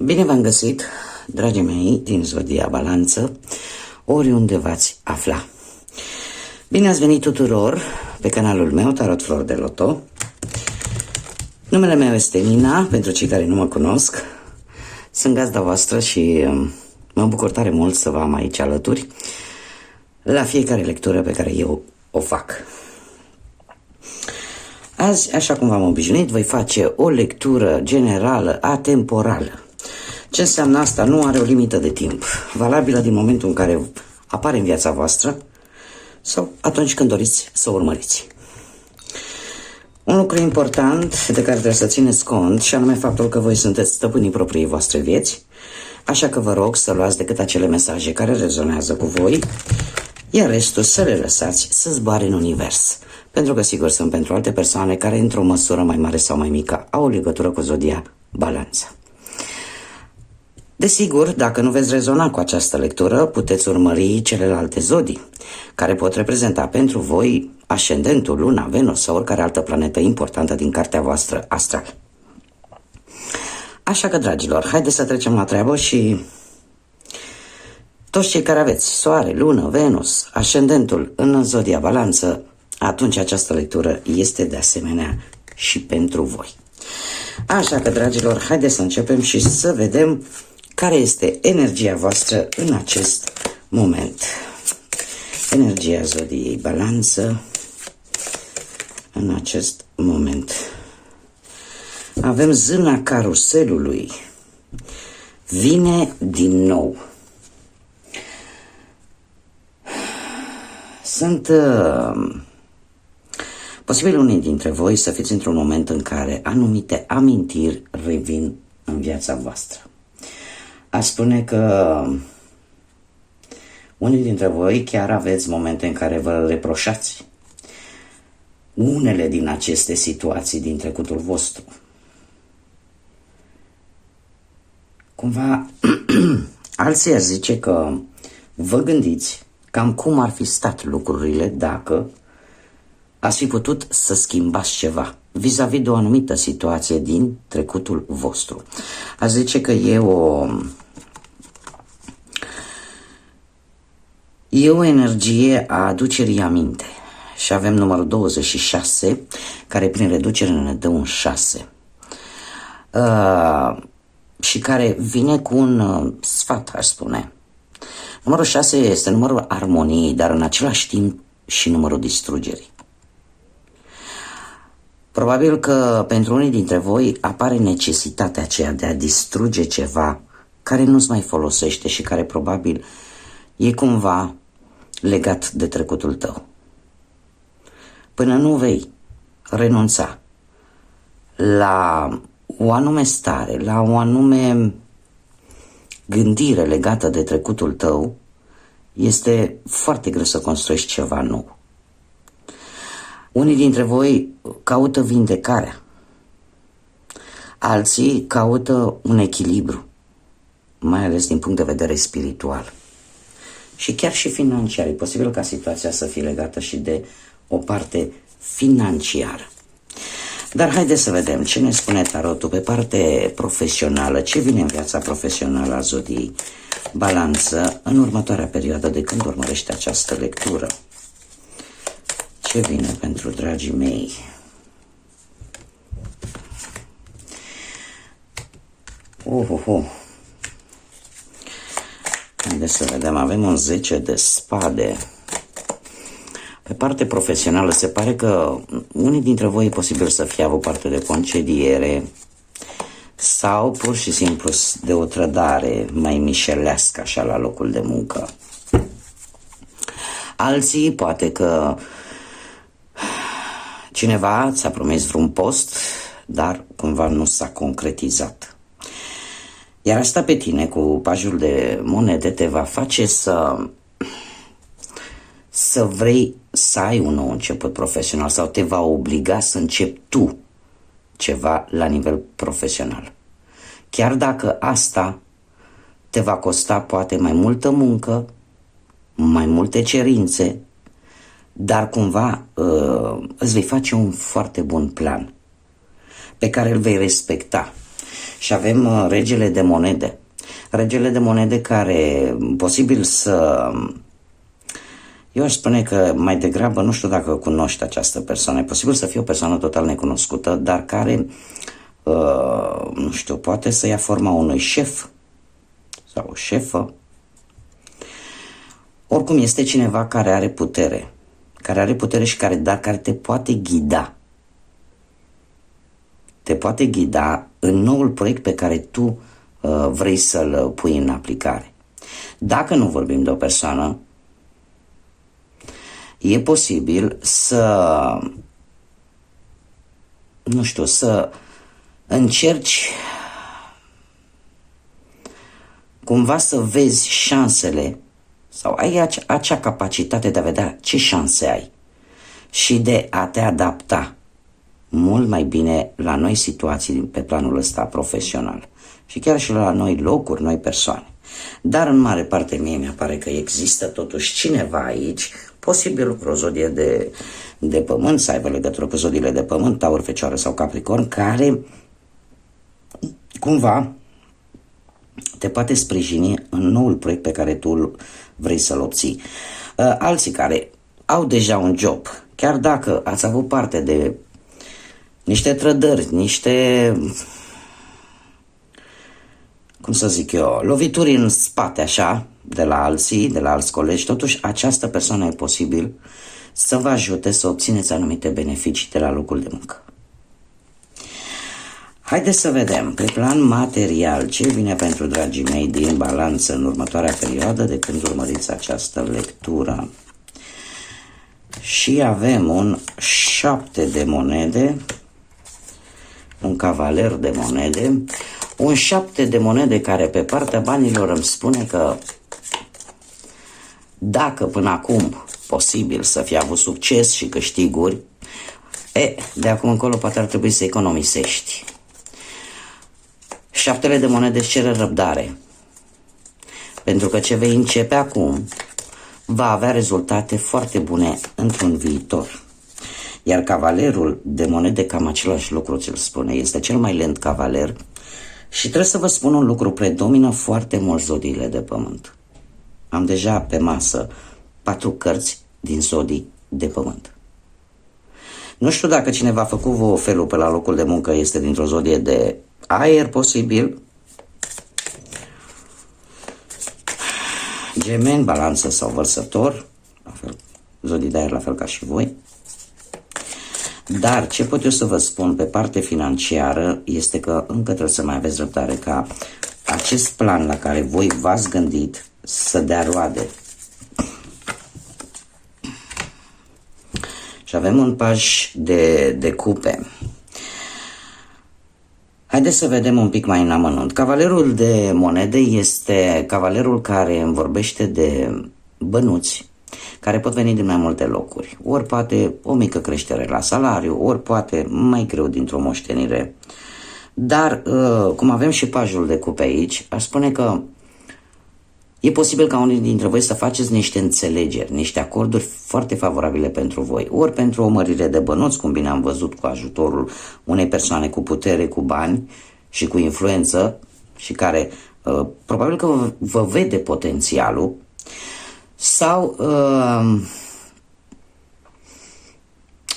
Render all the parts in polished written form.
Bine v-am găsit, dragii mei, din Zodia Balanță, oriunde v-ați afla. Bine ați venit tuturor pe canalul meu, Tarot Flori de Loto. Numele meu este Nina, pentru cei care nu mă cunosc. Sunt gazda voastră și mă bucur tare mult să vă am aici alături la fiecare lectură pe care eu o fac. Azi, așa cum v-am obișnuit, voi face o lectură generală atemporală. Ce înseamnă asta? Nu are o limită de timp, valabilă din momentul în care apare în viața voastră sau atunci când doriți să o urmăriți. Un lucru important de care trebuie să țineți cont și anume faptul că voi sunteți stăpânii propriei voastre vieți, așa că vă rog să luați decât acele mesaje care rezonează cu voi, iar restul să le lăsați să zboare în univers. Pentru că sigur sunt pentru alte persoane care într-o măsură mai mare sau mai mică au o legătură cu Zodia Balanță. Desigur, dacă nu veți rezona cu această lectură, puteți urmări celelalte zodii, care pot reprezenta pentru voi ascendentul, Luna, Venus sau oricare altă planetă importantă din cartea voastră astral. Așa că, dragilor, haideți să trecem la treabă și toți cei care aveți Soare, Lună, Venus, ascendentul în Zodia Balanță, atunci această lectură este de asemenea și pentru voi. Așa că, dragilor, haideți să începem și să vedem care este energia voastră în acest moment. Energia Zodiei Balanță în acest moment. Avem zâna caruselului. Vine din nou. Sunt posibil unii dintre voi să fiți într-un moment în care anumite amintiri revin în viața voastră. Aș spune că unii dintre voi chiar aveți momente în care vă reproșați unele din aceste situații din trecutul vostru. Cumva, alții ar zice că vă gândiți cam cum ar fi stat lucrurile dacă ați fi putut să schimbați ceva vis-a-vis de o anumită situație din trecutul vostru. Aș zice că e o energie a aducerii aminte. Și avem numărul 26, care prin reducere ne dă un 6. Și care vine cu un sfat, aș spune. Numărul 6 este numărul armoniei, dar în același timp și numărul distrugerii. Probabil că pentru unii dintre voi apare necesitatea aceea de a distruge ceva care nu-ți mai folosește și care probabil e cumva legat de trecutul tău. Până nu vei renunța la o anume stare, la o anume gândire legată de trecutul tău, este foarte greu să construiești ceva nou. Unii dintre voi caută vindecarea, alții caută un echilibru, mai ales din punct de vedere spiritual și chiar și financiar. E posibil ca situația să fie legată și de o parte financiară. Dar haideți să vedem ce ne spune tarotul pe parte profesională, ce vine în viața profesională a Zodiei Balanță în următoarea perioadă de când urmărește această lectură. Ce vine pentru dragii mei? Haideți să vedem, avem un 10 de spade. Pe parte profesională se pare că unii dintre voi e posibil să fie avut parte de concediere sau pur și simplu de o trădare mai mișelească așa la locul de muncă. Alții poate că cineva ți-a promis vreun post, dar cumva nu s-a concretizat. Iar asta pe tine, cu pajul de monede, te va face să vrei să ai un nou început profesional sau te va obliga să începi tu ceva la nivel profesional. Chiar dacă asta te va costa poate mai multă muncă, mai multe cerințe, dar cumva îți vei face un foarte bun plan pe care îl vei respecta. Și avem regele de monede. Regele de monede care posibil să... Eu aș spune că mai degrabă, nu știu dacă cunoști această persoană, e posibil să fie o persoană total necunoscută, dar care, nu știu, poate să ia forma unui șef sau o șefă. Oricum este cineva care are putere și care te poate ghida. Te poate ghida în noul proiect pe care tu vrei să-l pui în aplicare. Dacă nu vorbim de o persoană, e posibil să, nu știu, să încerci cumva să vezi șansele sau ai acea capacitate de a vedea ce șanse ai și de a te adapta mult mai bine la noi situații pe planul ăsta profesional și chiar și la noi locuri, noi persoane. Dar în mare parte mie mi-apare că există totuși cineva aici, posibil cu o zodie de pământ, să aibă legătură cu zodiile de pământ, Taur, Fecioară sau Capricorn, care cumva te poate sprijini în noul proiect pe care tu vrei să-l obții. Alții care au deja un job, chiar dacă ați avut parte de niște trădări, niște, cum să zic eu, lovituri în spate așa, de la alții, de la alți colegi, totuși această persoană e posibil să vă ajute să obțineți anumite beneficii de la locul de muncă. Haideți să vedem, pe plan material, ce vine pentru dragii mei din Balanță în următoarea perioadă de când urmăriți această lectură. Și avem un 7 de monede, un cavaler de monede, un 7 de monede care pe partea banilor îmi spune că dacă până acum posibil să fie avut succes și câștiguri, de acum încolo poate ar trebui să economisești. 7 de monede îți cere răbdare, pentru că ce vei începe acum va avea rezultate foarte bune într-un viitor. Iar cavalerul de monede cam același lucru ți-l spune, este cel mai lent cavaler și trebuie să vă spun un lucru, predomină foarte mult zodiile de pământ. Am deja pe masă 4 cărți din zodii de pământ. Nu știu dacă cineva a făcut vouă felul pe la locul de muncă este dintr-o zodie de aer posibil, Gemeni, Balanță sau Vărsător, la fel, zodii de aer la fel ca și voi. Dar ce pot eu să vă spun pe parte financiară este că încă trebuie să mai aveți răbdare ca acest plan la care voi v-ați gândit să dea roade. Și avem un paj de cupe. Haideți să vedem un pic mai în amănunt. Cavalerul de monede este cavalerul care îmi vorbește de bănuți, care pot veni din mai multe locuri. Ori poate o mică creștere la salariu, ori poate mai greu dintr-o moștenire. Dar, cum avem și pajul de cupe aici, aș spune că e posibil ca unii dintre voi să faceți niște înțelegeri, niște acorduri foarte favorabile pentru voi. Ori pentru o mărire de bănuți, cum bine am văzut, cu ajutorul unei persoane cu putere, cu bani și cu influență și care probabil că vă vede potențialul. Sau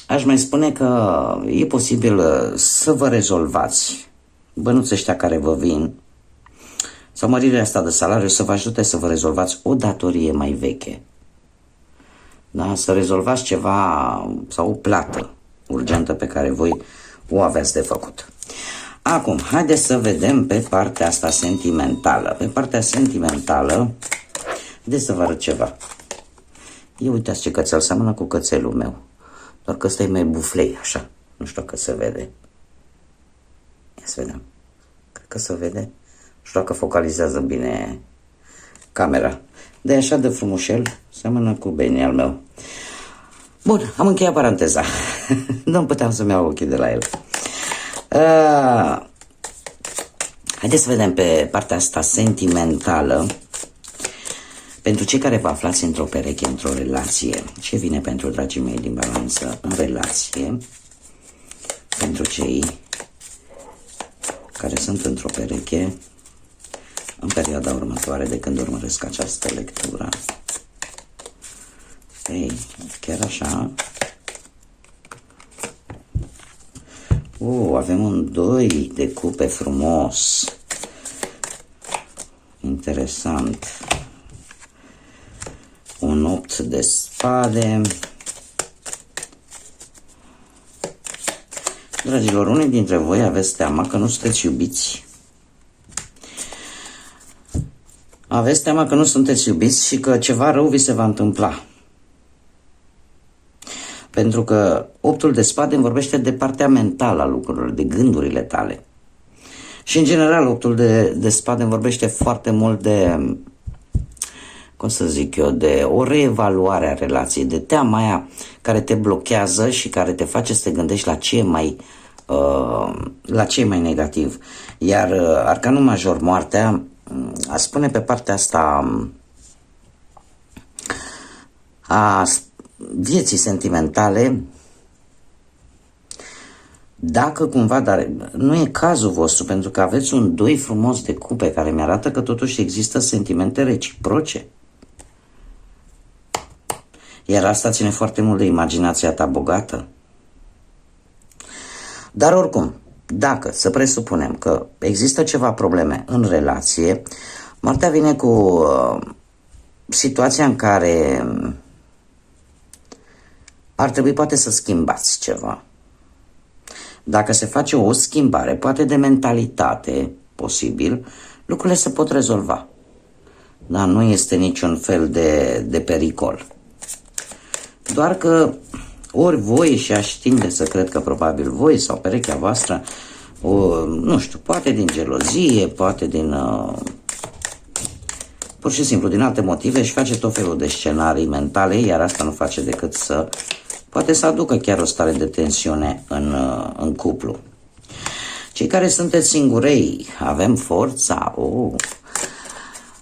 aș mai spune că e posibil să vă rezolvați bănuții ăștia care vă vin sau mărirea asta de salariu să vă ajute să vă rezolvați o datorie mai veche. Da? Să rezolvați ceva sau o plată urgentă pe care voi o aveți de făcut. Acum, haideți să vedem pe partea asta sentimentală. Pe partea sentimentală, haideți să vă arăt ceva. Ia uitați ce cățel seamănă cu cățelul meu. Doar că ăsta e mai buflei, așa. Nu știu dacă se vede. Ia să vedem. Cred că se vede. Nu știu dacă focalizează bine camera. De așa de frumușel, seamănă cu Beni al meu. Bun, am încheiat paranteza. Nu puteam să-mi iau ochii de la el. Haideți să vedem pe partea asta sentimentală. Pentru cei care vă aflați într-o pereche, într-o relație, ce vine pentru dragii mei din Balanță în relație? Pentru cei care sunt într-o pereche în perioada următoare de când urmăresc această lectură. Ei, chiar așa. Avem un 2 de cupe frumos. Interesant. Un 8 de spade. Dragilor, unii dintre voi aveți teama că nu sunteți iubiți. Aveți teama că nu sunteți iubiți și că ceva rău vi se va întâmpla. Pentru că 8-ul de spade îmi vorbește de partea mentală a lucrurilor, de gândurile tale. Și în general 8-ul de spade îmi vorbește foarte mult de, cum să zic eu, de o reevaluare a relației, de teama aia care te blochează și care te face să te gândești la ce e mai negativ. Iar arcanul major, moartea, spune pe partea asta a vieții sentimentale, dacă cumva, dar nu e cazul vostru, pentru că aveți un 2 frumos de cupe care mi-arată că totuși există sentimente reciproce. Iar asta ține foarte mult de imaginația ta bogată. Dar oricum, dacă să presupunem că există ceva probleme în relație, moartea vine cu situația în care ar trebui poate să schimbați ceva. Dacă se face o schimbare, poate de mentalitate, posibil, lucrurile se pot rezolva. Dar nu este niciun fel de pericol. Doar că ori voi, și aș tinde să cred că probabil voi sau perechea voastră, nu știu, poate din gelozie, poate din pur și simplu din alte motive, și face tot felul de scenarii mentale, iar asta nu face decât să poate să aducă chiar o stare de tensiune în cuplu. Cei care sunteți singurei, avem forța,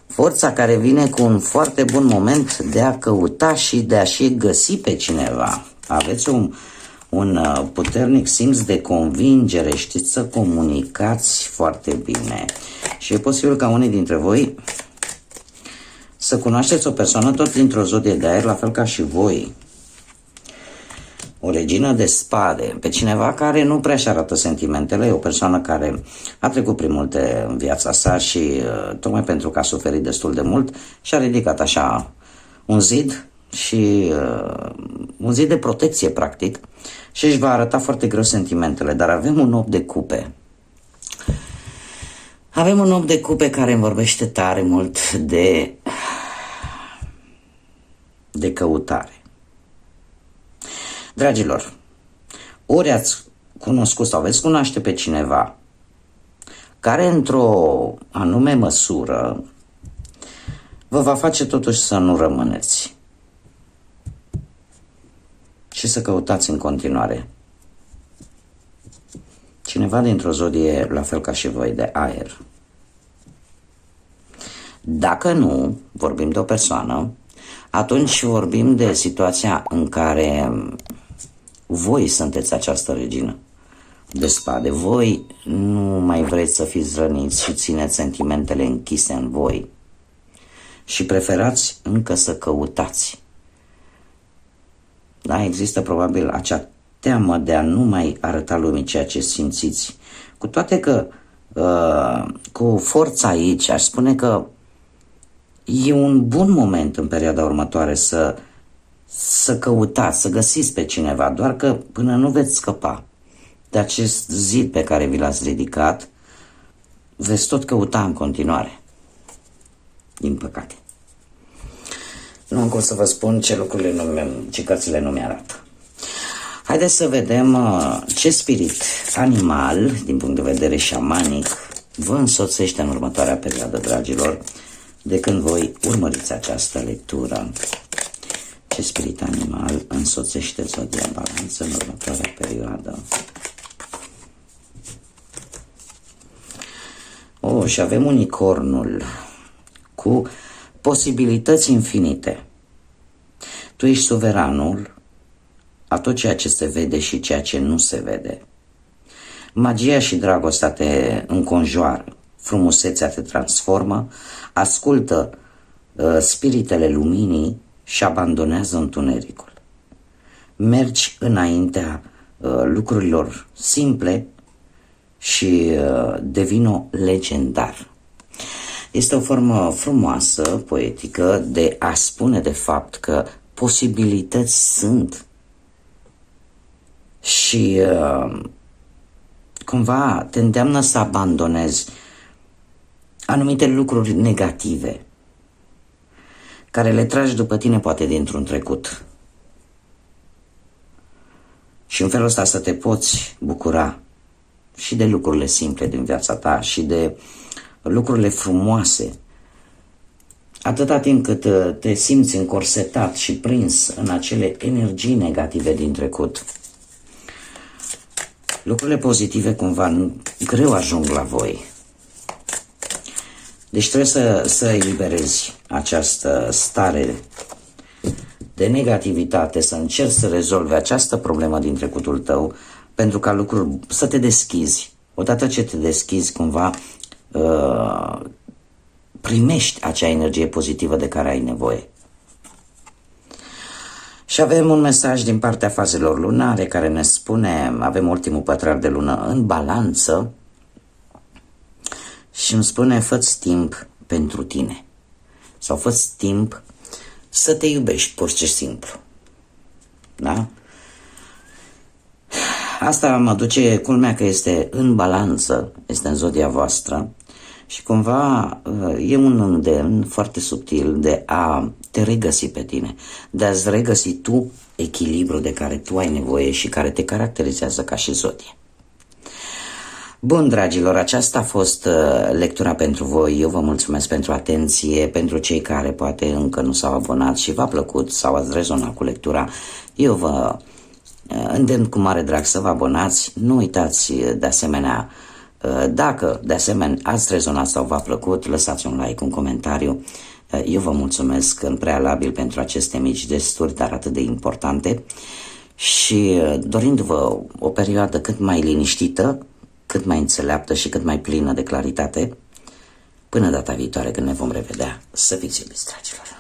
forța care vine cu un foarte bun moment de a căuta și de a și găsi pe cineva. Aveți un puternic simț de convingere, știți să comunicați foarte bine. Și e posibil ca unii dintre voi să cunoașteți o persoană tot dintr-o zodie de aer, la fel ca și voi. O regină de spade, pe cineva care nu prea și arată sentimentele, e o persoană care a trecut prin multe în viața sa și tocmai pentru că a suferit destul de mult și-a ridicat așa un zid și un zid de protecție practic și își va arăta foarte greu sentimentele, dar avem un 8 de cupe. Avem un 8 de cupe care îmi vorbește tare mult de căutare. Dragilor, ori ați cunoscut sau veți cunoaște pe cineva care într-o anume măsură vă va face totuși să nu rămâneți și să căutați în continuare. Cineva dintr-o zodie la fel ca și voi de aer. Dacă nu vorbim de o persoană, atunci vorbim de situația în care voi sunteți această regină de spade. Voi nu mai vreți să fiți răniți și țineți sentimentele închise în voi și preferați încă să căutați. Da, există probabil acea teamă de a nu mai arăta lumii ceea ce simțiți. Cu toate că cu forța aici aș spune că e un bun moment în perioada următoare să căutați, să găsiți pe cineva, doar că până nu veți scăpa de acest zid pe care vi l-ați ridicat, veți tot căuta în continuare. Din păcate. Nu am cum să vă spun ce cărțile nu mi-arată. Haideți să vedem ce spirit animal, din punct de vedere șamanic, vă însoțește în următoarea perioadă, dragilor, de când voi urmăriți această lectură. Ce spirit animal însoțește zodia Balanță în următoarea perioadă? Și avem unicornul cu posibilități infinite. Tu ești suveranul a tot ceea ce se vede și ceea ce nu se vede. Magia și dragostea te înconjoară, frumusețea te transformă, ascultă spiritele luminii și abandonează întunericul. Mergi înaintea lucrurilor simple și devino legendar. Este o formă frumoasă, poetică, de a spune de fapt că posibilități sunt și cumva te îndeamnă să abandonezi anumite lucruri negative care le tragi după tine poate dintr-un trecut. Și în felul ăsta să te poți bucura și de lucrurile simple din viața ta și de lucrurile frumoase, atâta timp cât te simți încorsetat și prins în acele energii negative din trecut. Lucrurile pozitive cumva greu ajung la voi. Deci trebuie să eliberezi această stare de negativitate, să încerci să rezolvi această problemă din trecutul tău, pentru ca lucruri să te deschizi. Odată ce te deschizi, cumva primești acea energie pozitivă de care ai nevoie. Și avem un mesaj din partea fazelor lunare care ne spune, avem ultimul pătrar de lună în balanță și îmi spune: fă-ți timp pentru tine sau fă-ți timp să te iubești, pur și simplu. Da? Asta mă duce, culmea că este în balanță, este în zodia voastră și cumva e un îndemn foarte subtil de a te regăsi pe tine, de a-ți regăsi tu echilibru de care tu ai nevoie și care te caracterizează ca și zodie. Bun, dragilor, aceasta a fost lectura pentru voi. Eu vă mulțumesc pentru atenție, pentru cei care poate încă nu s-au abonat și v-a plăcut sau ați rezonat cu lectura. Eu vă îndemn cu mare drag să vă abonați. Nu uitați de asemenea, dacă de asemenea ați rezonat sau v-a plăcut, lăsați un like, un comentariu. Eu vă mulțumesc în prealabil pentru aceste mici gesturi, dar atât de importante și dorindu-vă o perioadă cât mai liniștită, cât mai înțeleaptă și cât mai plină de claritate, până data viitoare când ne vom revedea. Să fiți iubiți, dragilor!